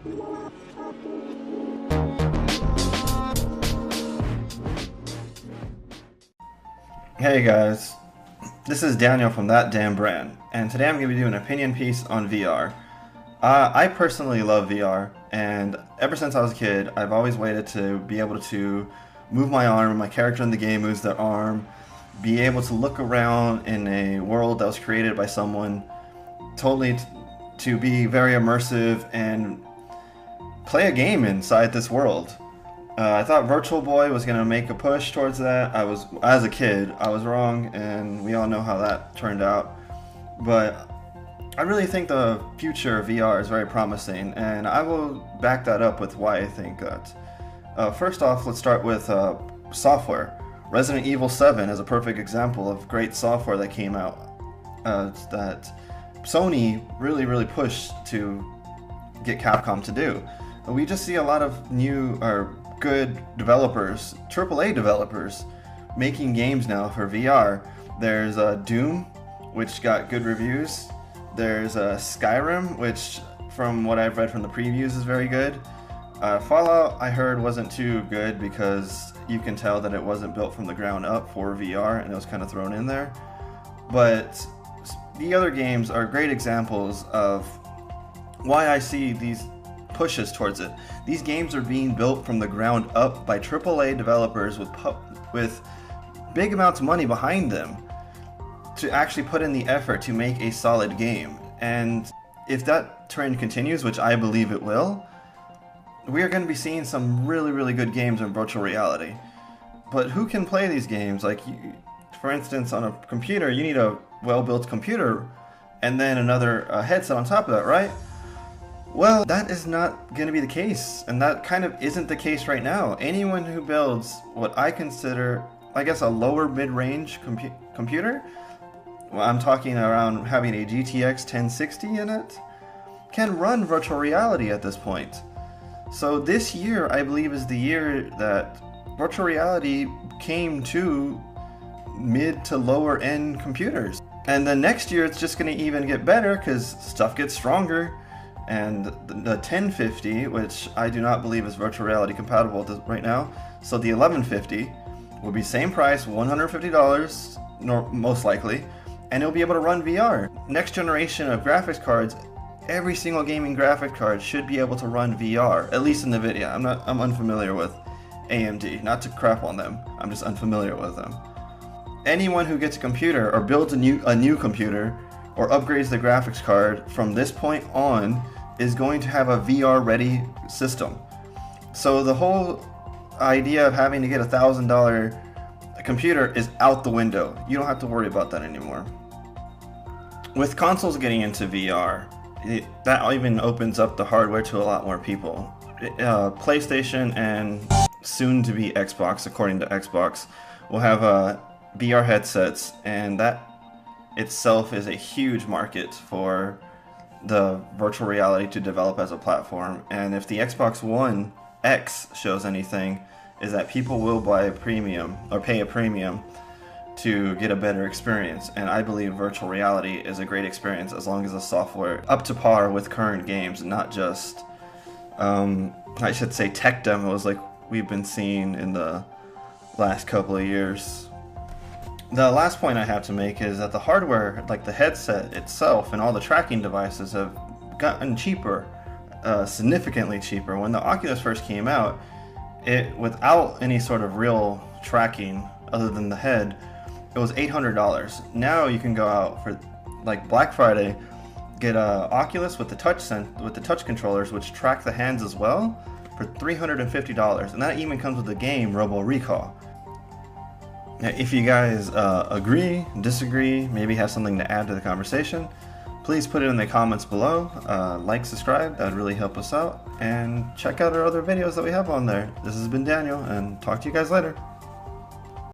Hey guys, this is Daniel from That Damn Brand, and today I'm going to be doing an opinion piece on VR. I personally love VR, and ever since I was a kid, I've always waited to be able to move my arm, my character in the game moves their arm, be able to look around in a world that was created by someone, totally to be very immersive and play a game inside this world. I thought Virtual Boy was going to make a push towards that. As a kid, I was wrong, and we all know how that turned out. But I really think the future of VR is very promising, and I will back that up with why I think that. First off, let's start with software. Resident Evil 7 is a perfect example of great software that came out that Sony really pushed to get Capcom to do. We just see a lot of new or good developers, AAA developers, making games now for VR. There's Doom, which got good reviews. There's Skyrim, which from what I've read from the previews is very good. Fallout, I heard, wasn't too good because you can tell that it wasn't built from the ground up for VR and it was kind of thrown in there. But the other games are great examples of why I see these pushes towards it. These games are being built from the ground up by AAA developers with big amounts of money behind them to actually put in the effort to make a solid game. And if that trend continues, which I believe it will, we are going to be seeing some really good games in virtual reality. But who can play these games? Like, for instance, on a computer, you need a well-built computer and then another headset on top of that, right? Well, that is not going to be the case, and that kind of isn't the case right now. Anyone who builds what I consider, I guess, a lower mid-range computer, well, I'm talking around having a GTX 1060 in it, can run virtual reality at this point. So this year, I believe, is the year that virtual reality came to mid to lower end computers. And then next year, it's just going to even get better because stuff gets stronger. And the 1050, which I do not believe is virtual reality compatible right now, so the 1150 will be same price, $150, most likely, and it'll be able to run VR. Next generation of graphics cards, every single gaming graphic card should be able to run VR, at least in NVIDIA. I'm unfamiliar with AMD, not to crap on them, I'm just unfamiliar with them. Anyone who gets a computer or builds a new computer or upgrades the graphics card from this point on is going to have a VR ready system. So the whole idea of having to get $1,000 computer is out the window. You don't have to worry about that anymore. With consoles getting into VR, that even opens up the hardware to a lot more people. PlayStation and soon to be Xbox, according to Xbox, will have VR headsets, and that itself is a huge market for the virtual reality to develop as a platform. And if the Xbox One X shows anything, is that people will buy a premium or pay a premium to get a better experience. And I believe virtual reality is a great experience as long as the software up to par with current games, not just I should say tech demos like we've been seeing in the last couple of years. The last point I have to make is that the hardware, like the headset itself and all the tracking devices, have gotten cheaper, significantly cheaper. When the Oculus first came out, it without any sort of real tracking other than the head, it was $800. Now you can go out for like Black Friday, get a Oculus with the touch controllers, which track the hands as well, for $350, and that even comes with the game Robo Recall. If you guys agree, disagree, maybe have something to add to the conversation, please put it in the comments below. Like, subscribe, that would really help us out. And check out our other videos that we have on there. This has been Daniel, and talk to you guys later.